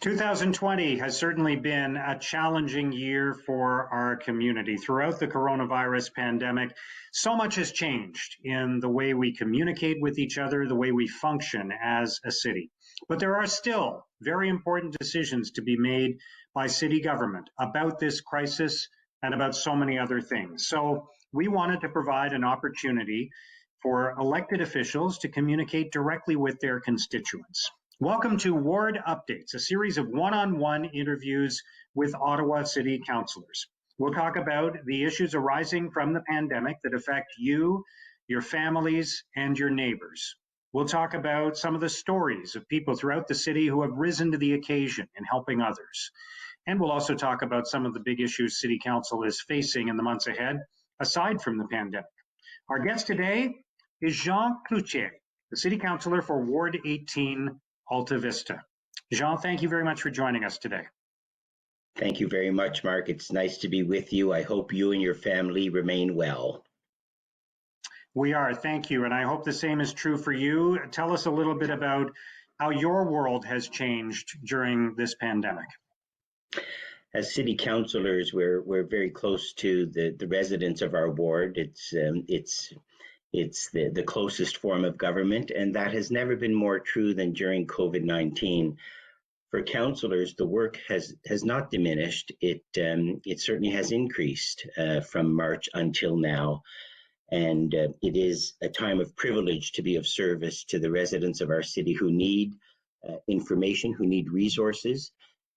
2020 has certainly been a challenging year for our community. Throughout the coronavirus pandemic, so much has changed in the way we communicate with each other, the way we function as a city. But there are still very important decisions to be made by city government about this crisis and about so many other things. So we wanted to provide an opportunity for elected officials to communicate directly with their constituents. Welcome to Ward Updates, a series of one-on-one interviews with Ottawa City Councillors. We'll talk about the issues arising from the pandemic that affect you, your families, and your neighbors. We'll talk about some of the stories of people throughout the city who have risen to the occasion in helping others. And we'll also talk about some of the big issues City Council is facing in the months ahead, aside from the pandemic. Our guest today is Jean Cloutier, the City Councillor for Ward 18, Alta Vista. Jean, thank you very much for joining us today. Thank you very much, Mark. It's nice to be with you. I hope you and your family remain well. We are, thank you. And I hope the same is true for you. Tell us a little bit about how your world has changed during this pandemic. As city councillors, we're very close to the residents of our ward. It's the closest form of government, and that has never been more true than during COVID-19. For councillors, the work has not diminished. It certainly has increased from March until now. And it is a time of privilege to be of service to the residents of our city who need information, who need resources,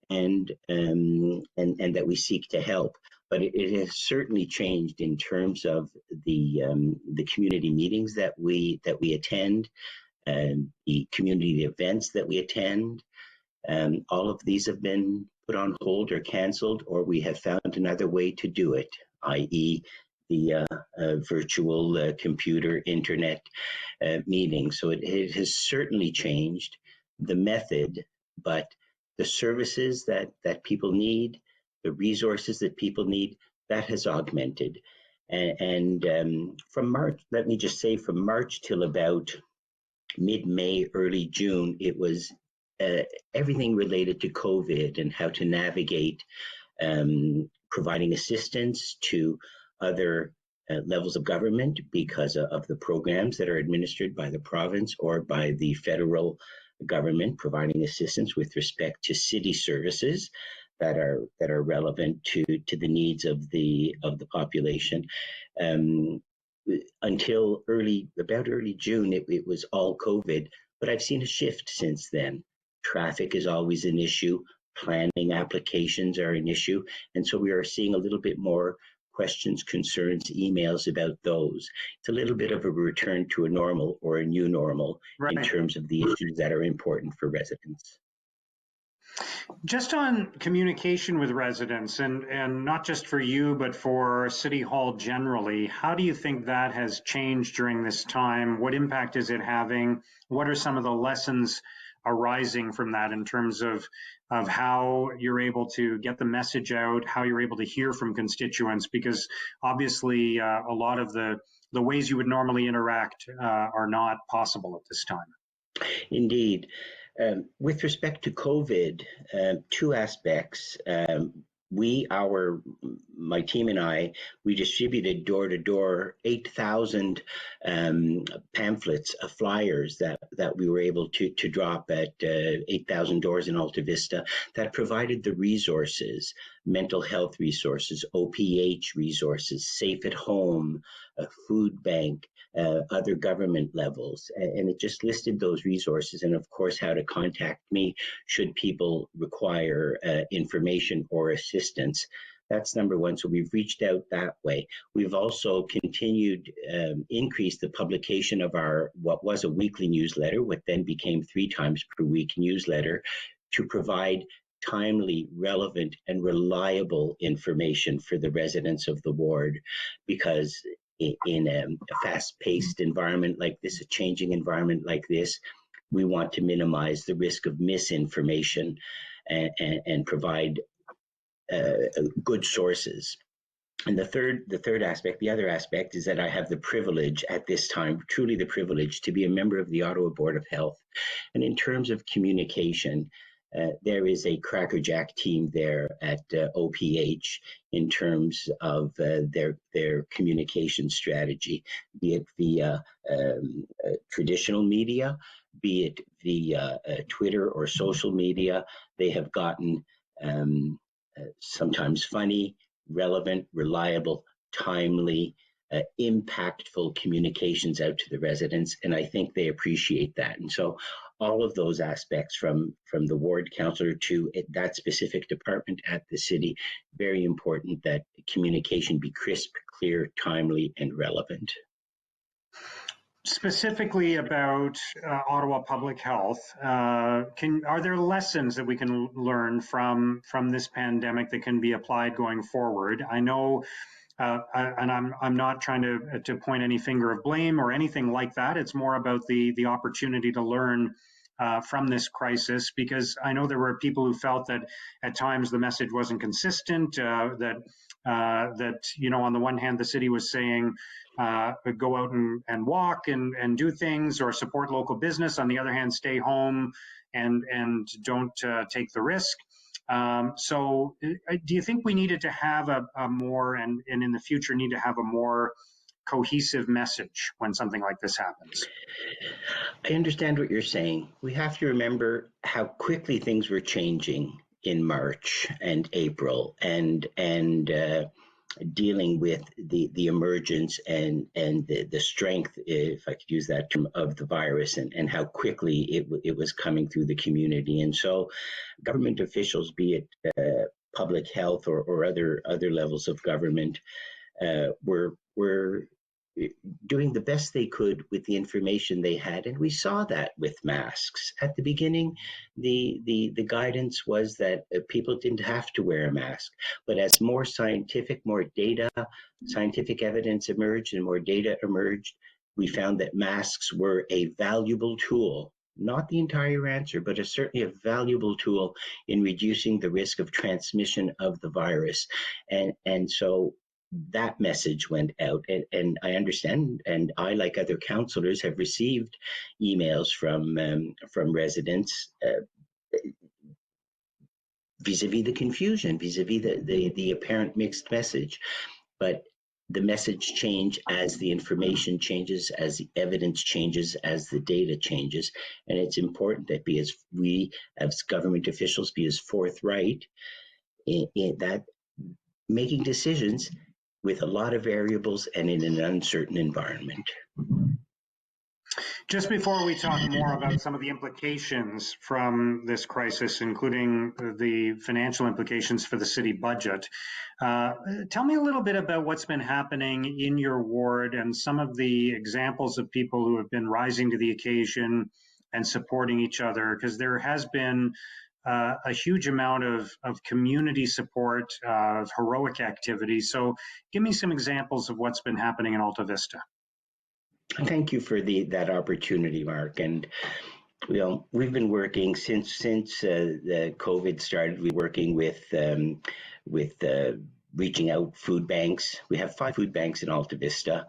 and that we seek to help. But it has certainly changed in terms of the community meetings that we attend, the community events that we attend. All of these have been put on hold or cancelled, or we have found another way to do it, i.e. the virtual computer internet meeting. So it has certainly changed the method, but the services that people need, the resources that people need, that has augmented. And from March, let me just say, from March till about mid-May, early June, it was everything related to COVID and how to navigate providing assistance to other levels of government because of the programs that are administered by the province or by the federal government, providing assistance with respect to city services that are relevant to the needs of the population. Until about early June, it was all COVID, but I've seen a shift since then. Traffic is always an issue. Planning applications are an issue. And so we are seeing a little bit more questions, concerns, emails about those. It's a little bit of a return to a normal or a new normal in terms of the issues that are important for residents. Just on communication with residents, and not just for you, but for City Hall generally, how do you think that has changed during this time? What impact is it having? What are some of the lessons arising from that in terms of how you're able to get the message out, how you're able to hear from constituents? Because obviously a lot of the ways you would normally interact are not possible at this time. Indeed. With respect to COVID, two aspects. My team and I, we distributed door to door 8,000 pamphlets of flyers that we were able to drop at 8,000 doors in Alta Vista that provided the resources, mental health resources, OPH resources, safe at home, a food bank, other government levels, and it just listed those resources and of course how to contact me should people require information or assistance. That's number one. So we've reached out that way. We've also continued, increased the publication of our, what was a weekly newsletter, what then became 3 times per week newsletter, to provide timely, relevant, and reliable information for the residents of the ward, because in a fast-paced environment like this, a changing environment like this, we want to minimize the risk of misinformation and provide good sources. And the other aspect is that I have the privilege at this time, truly the privilege, to be a member of the Ottawa Board of Health. And in terms of communication, there is a crackerjack team there at OPH in terms of their communication strategy, be it via traditional media, be it via Twitter or social media. They have gotten sometimes funny, relevant, reliable, timely, impactful communications out to the residents, and I think they appreciate that. And so all of those aspects, from the ward councillor to that specific department at the city, very important that communication be crisp, clear, timely, and relevant. Specifically about Ottawa Public Health, are there lessons that we can learn from this pandemic that can be applied going forward? I know, and I'm not trying to point any finger of blame or anything like that. It's more about the opportunity to learn from this crisis, because I know there were people who felt that at times the message wasn't consistent, that on the one hand, the city was saying, go out and walk and do things or support local business. On the other hand, stay home and don't take the risk. So do you think we needed to have a more, and in the future need to have a more cohesive message when something like this happens? I understand what you're saying. We have to remember how quickly things were changing in March and April, and dealing with the emergence and the strength, if I could use that term, of the virus, and how quickly it was coming through the community. And so government officials, be it public health or other levels of government, were doing the best they could with the information they had, and we saw that with masks. At the beginning, the guidance was that people didn't have to wear a mask, but as more scientific evidence emerged and more data emerged, we found that masks were a valuable tool, not the entire answer, but certainly a valuable tool in reducing the risk of transmission of the virus. And so that message went out, and I understand, and I, like other councillors, have received emails from residents vis-a-vis the confusion, vis-a-vis the apparent mixed message. But the message change as the information changes, as the evidence changes, as the data changes, and it's important that we as government officials be as forthright in that, making decisions with a lot of variables and in an uncertain environment. Just before we talk more about some of the implications from this crisis, including the financial implications for the city budget, tell me a little bit about what's been happening in your ward and some of the examples of people who have been rising to the occasion and supporting each other, because there has been a huge amount of community support, of heroic activity. So give me some examples of what's been happening in Alta Vista. Thank you for that opportunity, Mark. And we've been working since the COVID started. We're working with reaching out food banks. We have 5 food banks in Alta Vista,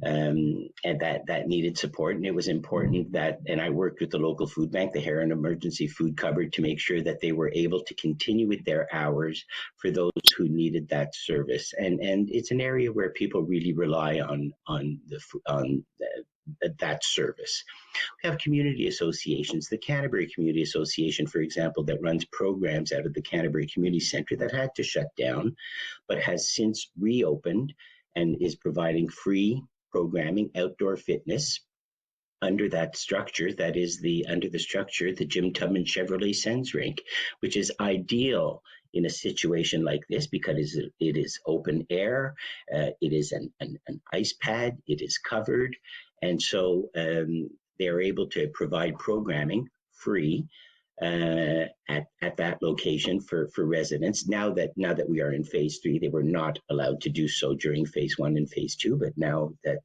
and that needed support. And it was important that, and I worked with the local food bank, the Heron Emergency Food Cupboard, to make sure that they were able to continue with their hours for those who needed that service. And it's an area where people really rely on that service. We have community associations, the Canterbury Community Association, for example, that runs programs out of the Canterbury Community Centre that had to shut down, but has since reopened and is providing free programming, outdoor fitness under that structure. That is under the structure, the Jim Tubman Chevrolet Sens Rink, which is ideal in a situation like this because it is open air, it is an ice pad, it is covered, and so they're able to provide programming free at that location for residents. Now that we are in phase 3, they were not allowed to do so during phase 1 and phase 2, but now that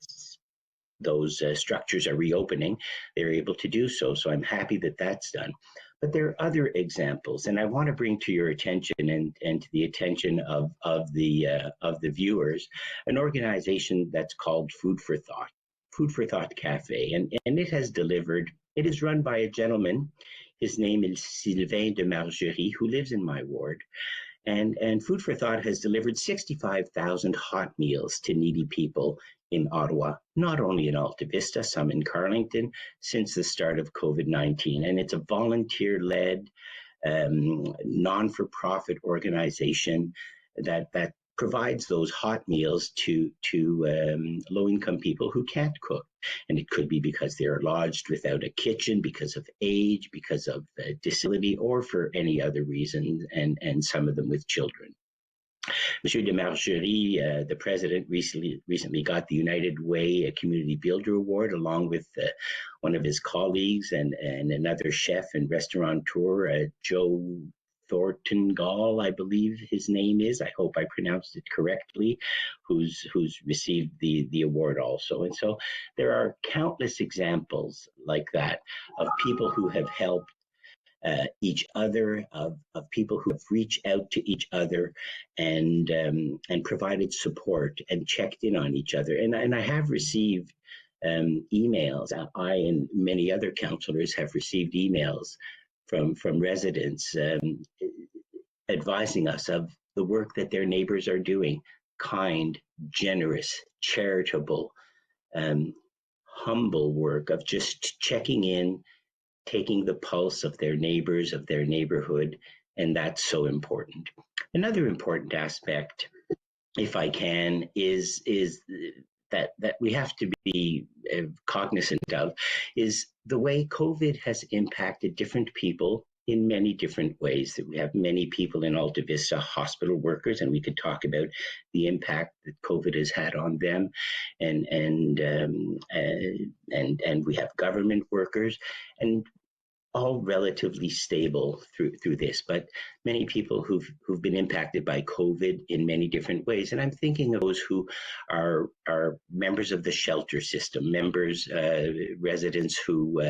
those structures are reopening, they're able to do so. So I'm happy that that's done. But there are other examples, and I want to bring to your attention and to the attention of the viewers, an organization that's called Food for Thought Cafe, and it has delivered It is run by a gentleman. His name is Sylvain de Margerie, who lives in my ward. And Food for Thought has delivered 65,000 hot meals to needy people in Ottawa, not only in Alta Vista, some in Carlington, since the start of COVID-19. And it's a volunteer-led, non-for-profit organization that provides those hot meals to low-income people who can't cook. And it could be because they're lodged without a kitchen, because of age, because of disability, or for any other reason, and some of them with children. Monsieur de Margerie, the president, recently got the United Way a Community Builder Award, along with one of his colleagues and another chef and restaurateur, Joe Thornton Gall, I believe his name is. I hope I pronounced it correctly, who's received the award also. And so there are countless examples like that of people who have helped each other, of people who have reached out to each other and provided support and checked in on each other. And I have received emails. I and many other councillors have received emails from residents advising us of the work that their neighbors are doing. Kind, generous, charitable, humble work of just checking in, taking the pulse of their neighbors, of their neighborhood, and that's so important. Another important aspect, if I can, is that we have to be cognizant of is the way COVID has impacted different people in many different ways. That we have many people in Alta Vista, hospital workers, and we could talk about the impact that COVID has had on them, and we have government workers, and all relatively stable through this, but many people who've been impacted by COVID in many different ways. And I'm thinking of those who are members of the shelter system, residents who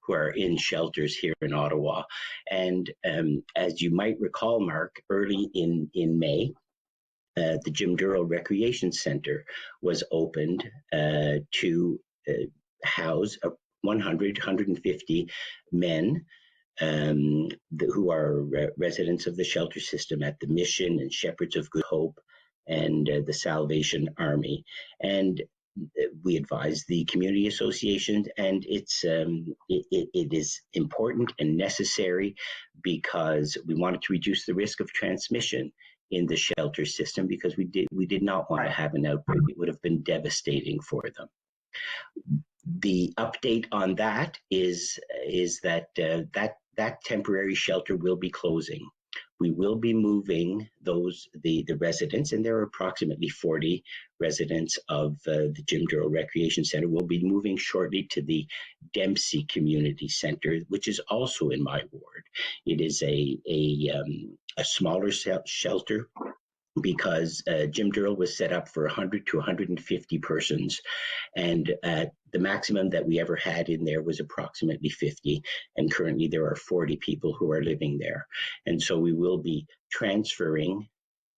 are in shelters here in Ottawa. And as you might recall, Mark, early in May, the Jim Durrell Recreation Centre was opened to house 150 men who are residents of the shelter system at the Mission and Shepherds of Good Hope and the Salvation Army. And we advise the community associations, and it is important and necessary because we wanted to reduce the risk of transmission in the shelter system, because we did not want to have an outbreak. It would have been devastating for them. The update on that is that that temporary shelter will be closing. We will be moving the residents, and there are approximately 40 residents of the Jim Durrell Recreation Centre. Will be moving shortly to the Dempsey Community Centre, which is also in my ward. It is a smaller shelter, because Jim Durrell was set up for 100 to 150 persons, and the maximum that we ever had in there was approximately 50, and currently there are 40 people who are living there. And so we will be transferring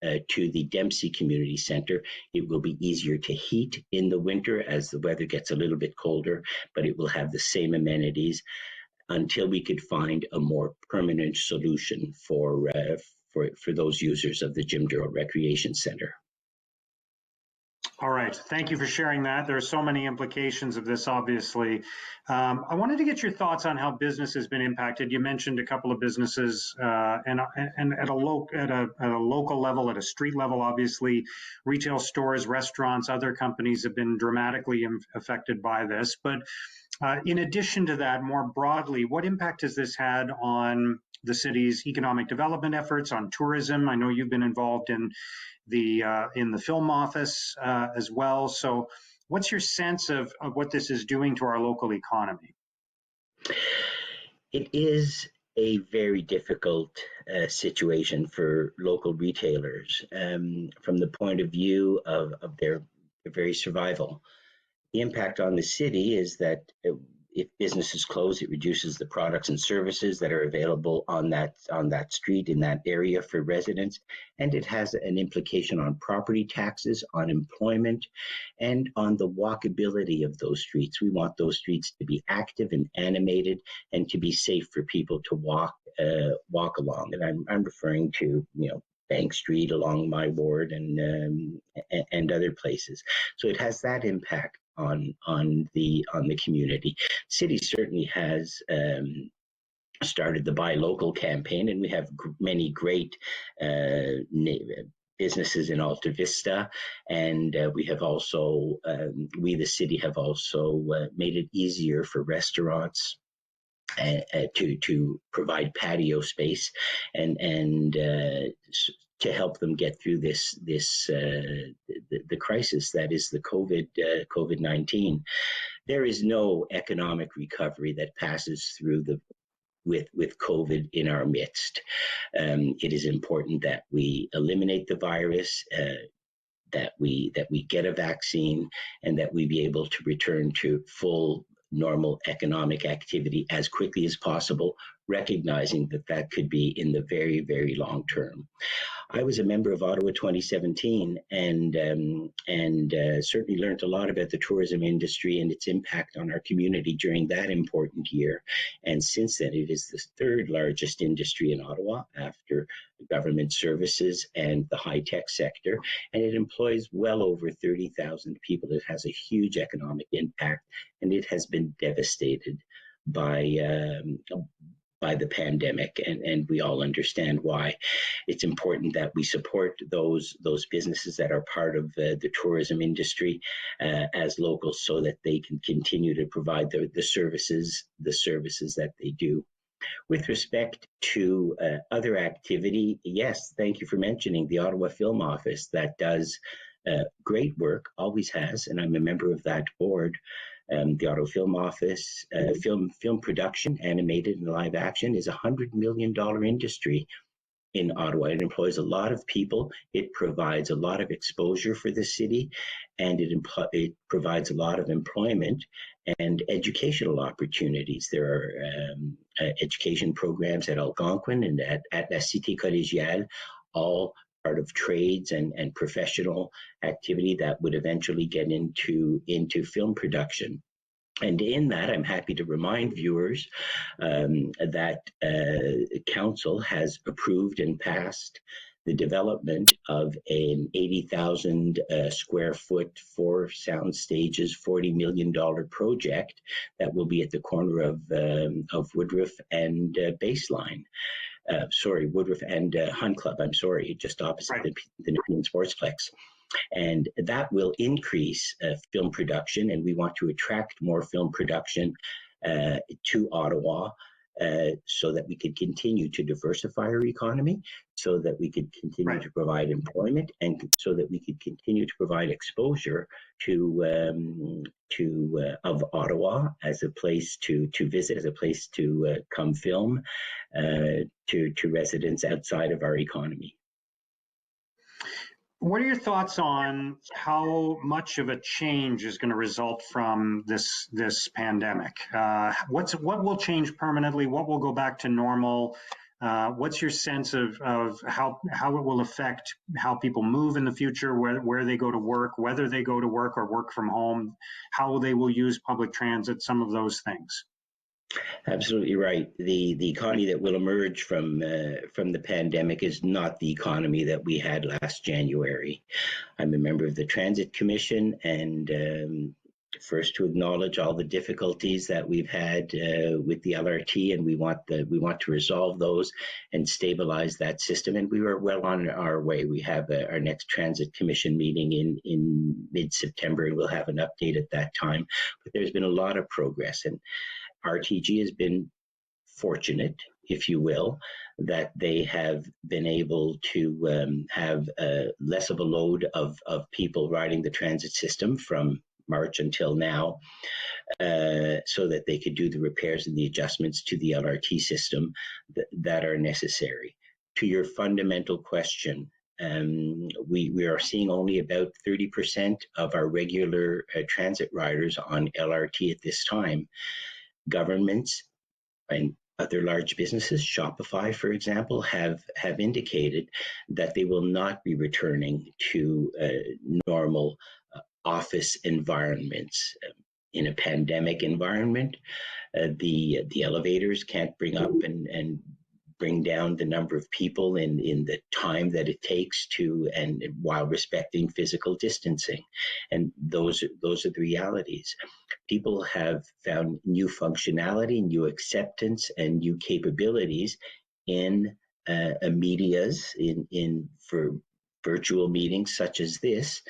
to the Dempsey Community Centre. It will be easier to heat in the winter as the weather gets a little bit colder, but it will have the same amenities until we could find a more permanent solution for those users of the Jim Durrell Recreation Centre. All right, thank you for sharing that. There are so many implications of this, obviously. I wanted to get your thoughts on how business has been impacted. You mentioned a couple of businesses, and at a local level, at a street level, obviously, retail stores, restaurants, other companies have been dramatically affected by this. But in addition to that, more broadly, what impact has this had on the city's economic development efforts, on tourism? I know you've been involved in the film office as well. So what's your sense of what this is doing to our local economy? It is a very difficult situation for local retailers from the point of view of their very survival. The impact on the city is that if businesses close, it reduces the products and services that are available on that street in that area for residents, and it has an implication on property taxes, on employment, and on the walkability of those streets. We want those streets to be active and animated, and to be safe for people to walk along. And I'm referring to Bank Street along my ward and other places. So it has that impact on the community. City certainly has started the Buy Local campaign, and we have many great businesses in Alta Vista, and we have also we the city have also made it easier for restaurants to provide patio space and to help them get through the crisis that is the COVID-19. There is no economic recovery that passes through with COVID in our midst. It is important that we eliminate the virus, that we get a vaccine, and that we be able to return to full normal economic activity as quickly as possible, recognizing that could be in the very, very long term. I was a member of Ottawa 2017 and certainly learned a lot about the tourism industry and its impact on our community during that important year. And since then, it is the third largest industry in Ottawa after government services and the high-tech sector, and it employs well over 30,000 people. It has a huge economic impact, and it has been devastated by the pandemic, and we all understand why. It's important that we support those businesses that are part of the tourism industry as locals, so that they can continue to provide the services that they do. With respect to other activity, yes, thank you for mentioning the Ottawa Film Office that does great work, always has, and I'm a member of that board. The Ottawa Film Office, film production, animated and live action, is $100 million industry in Ottawa. It employs a lot of people. It provides a lot of exposure for the city, and it provides a lot of employment and educational opportunities. There are education programs at Algonquin and at La Cité Collégiale, all part of trades and professional activity that would eventually get into film production. And in that, I'm happy to remind viewers that Council has approved and passed the development of an 80,000 square foot, 4 sound stages, $40 million project that will be at the corner of Woodruff and Baseline. Woodruff and Hunt Club, just opposite the Nepean Sportsplex. And that will increase film production, and we want to attract more film production to Ottawa so that we could continue to diversify our economy, so that we could continue to provide employment, and so that we could continue to provide exposure of Ottawa as a place to visit, as a place to come film to residents outside of our economy. What are your thoughts on how much of a change is going to result from this pandemic? What will change permanently? What will go back to normal? What's your sense of how it will affect how people move in the future, where they go to work, whether they go to work or work from home, how they will use public transit, some of those things? Absolutely right. The economy that will emerge from the pandemic is not the economy that we had last January. I'm a member of the Transit Commission, and first to acknowledge all the difficulties that we've had with the LRT, and we want to resolve those and stabilize that system. And we were well on our way. We have our next Transit Commission meeting in mid-September, and we'll have an update at that time. But there's been a lot of progress, and RTG has been fortunate, if you will, that they have been able to have less of a load of people riding the transit system from March until now, so that they could do the repairs and the adjustments to the LRT system that are necessary. To your fundamental question, we are seeing only about 30% of our regular transit riders on LRT at this time. governments and other large businesses, Shopify, for example, have indicated that they will not be returning to normal office environments. In a pandemic environment, the elevators can't bring up and bring down the number of people in the time that it takes to, and while respecting physical distancing. And those are the realities. People have found new functionality, new acceptance, and new capabilities in medias for virtual meetings such as this,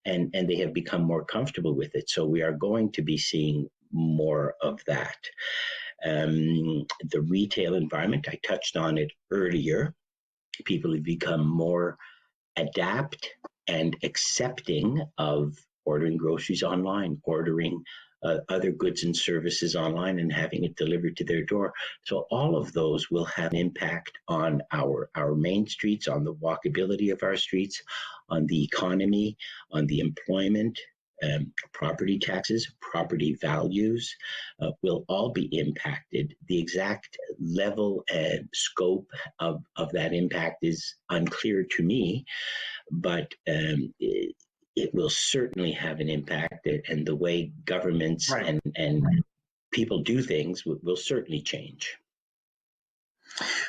and they have become more comfortable with it. So we are going to be seeing more of that. The retail environment, I touched on it earlier. People have become more adept and accepting of ordering groceries online, ordering other goods and services online, and having it delivered to their door. So all of those will have an impact on our main streets, on the walkability of our streets, on the economy, on the employment. Property taxes, property values will all be impacted. The exact level and scope of that impact is unclear to me, but it will certainly have an impact, and the way governments and people do things will certainly change.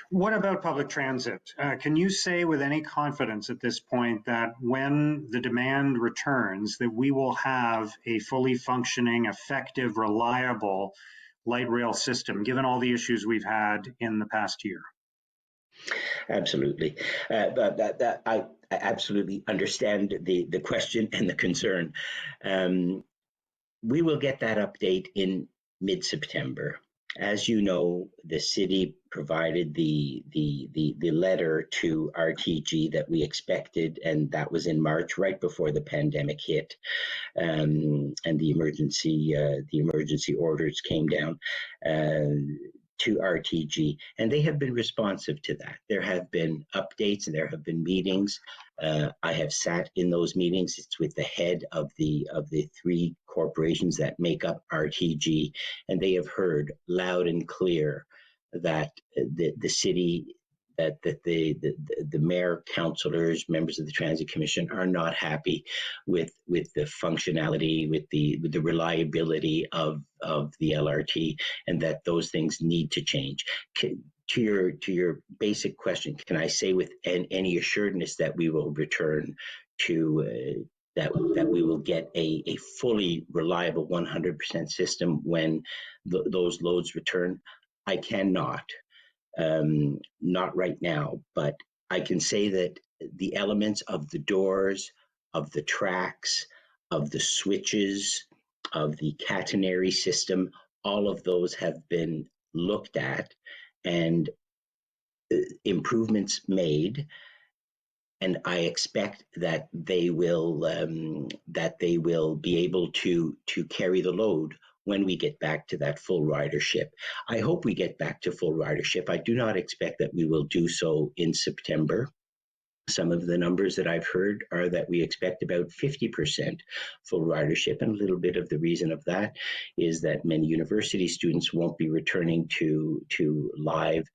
What about public transit? Can you say with any confidence at this point that when the demand returns, that we will have a fully functioning, effective, reliable light rail system, given all the issues we've had in the past year? Absolutely. I absolutely understand the question and the concern. We will get that update in mid-September. As you know, the city provided the letter to RTG that we expected, and that was in March, right before the pandemic hit, and the emergency orders came down to RTG, and they have been responsive to that. There have been updates and there have been meetings. I have sat in those meetings. It's with the head of the three corporations that make up RTG, and they have heard loud and clear that the city, that the mayor, councillors, members of the Transit Commission are not happy with the functionality, with the reliability of the LRT, and that those things need to change. To your basic question, can I say with any assuredness that we will return to that we will get a fully reliable 100% system when those loads return? I cannot. Not right now, but I can say that the elements of the doors, of the tracks, of the switches, of the catenary system, all of those have been looked at and improvements made, and I expect that they will be able to carry the load when we get back to that full ridership. I hope we get back to full ridership. I do not expect that we will do so in September. Some of the numbers that I've heard are that we expect about 50% full ridership, and a little bit of the reason of that is that many university students won't be returning to live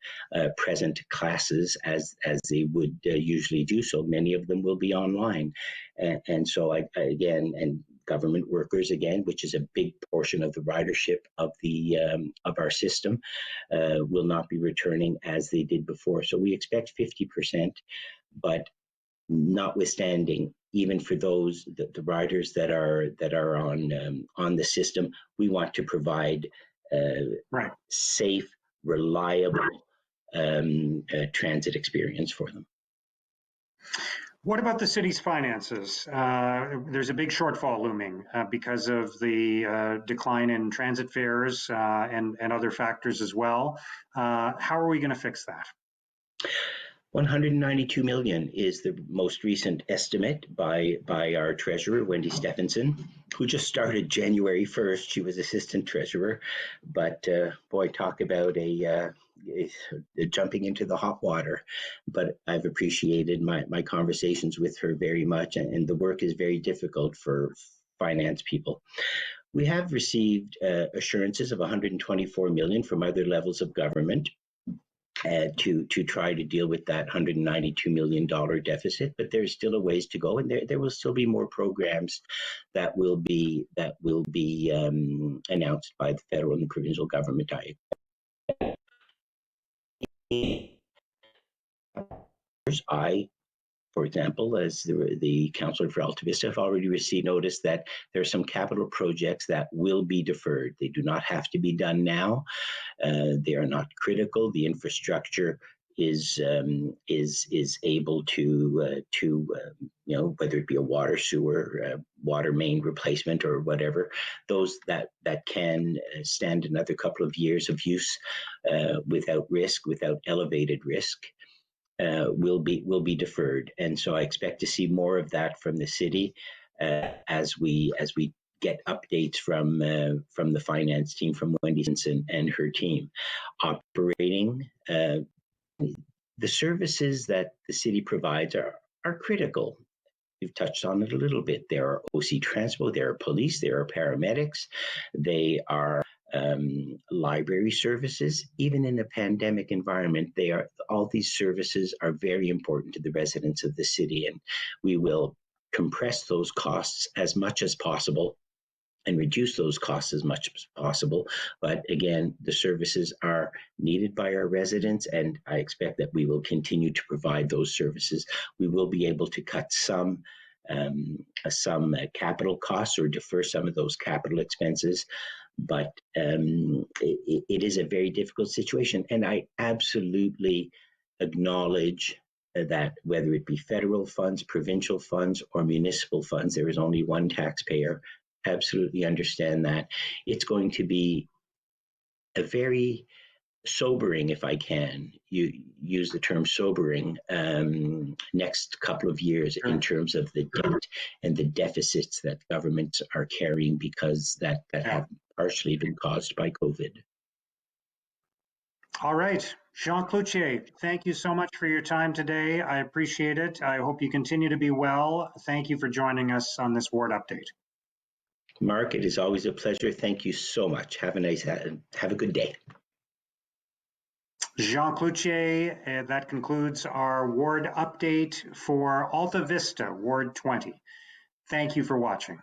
present classes as they would usually do. So many of them will be online, and so again, and government workers again, which is a big portion of the ridership of our system, will not be returning as they did before. So we expect 50%. But notwithstanding, even for those the riders that are on the system, we want to provide safe, reliable transit experience for them. What about the city's finances? There's a big shortfall looming because of the decline in transit fares and other factors as well. How are we going to fix that? 192 million is the most recent estimate by our treasurer, Wendy Stephenson, who just started January 1st. She was assistant treasurer, but boy, talk about a jumping into the hot water. But I've appreciated my conversations with her very much, and the work is very difficult for finance people. We have received assurances of 124 million from other levels of government to try to deal with that $192 million deficit, but there's still a ways to go, and there will still be more programs that will be announced by the federal and the provincial government. For example, as the councillor for Alta Vista, have already received notice that there are some capital projects that will be deferred. They do not have to be done now. They are not critical. The infrastructure is able to whether it be a water sewer, water main replacement, or whatever, those that can stand another couple of years of use without risk, without elevated risk. Will be deferred, and so I expect to see more of that from the city as we get updates from the finance team, from Wendy Simpson and her team. Operating the services that the city provides are critical. You've touched on it a little bit. There are OC Transpo, there are police, there are paramedics, they are library services. Even in a pandemic environment, all these services are very important to the residents of the city, and we will compress those costs as much as possible and reduce those costs as much as possible. But again, the services are needed by our residents, and I expect that we will continue to provide those services. We will be able to cut some capital costs or defer some of those capital expenses, but it is a very difficult situation, and I absolutely acknowledge that whether it be federal funds, provincial funds, or municipal funds, there is only one taxpayer. Absolutely understand that. It's going to be a very sobering, if I can use the term sobering, next couple of years in terms of the debt and the deficits that governments are carrying, because that have partially been caused by COVID. All right. Jean Cloutier, thank you so much for your time today. I appreciate it. I hope you continue to be well. Thank you for joining us on this ward update. Mark, it is always a pleasure. Thank you so much. Have a good day. Jean Cloutier, that concludes our ward update for Alta Vista, Ward 20. Thank you for watching.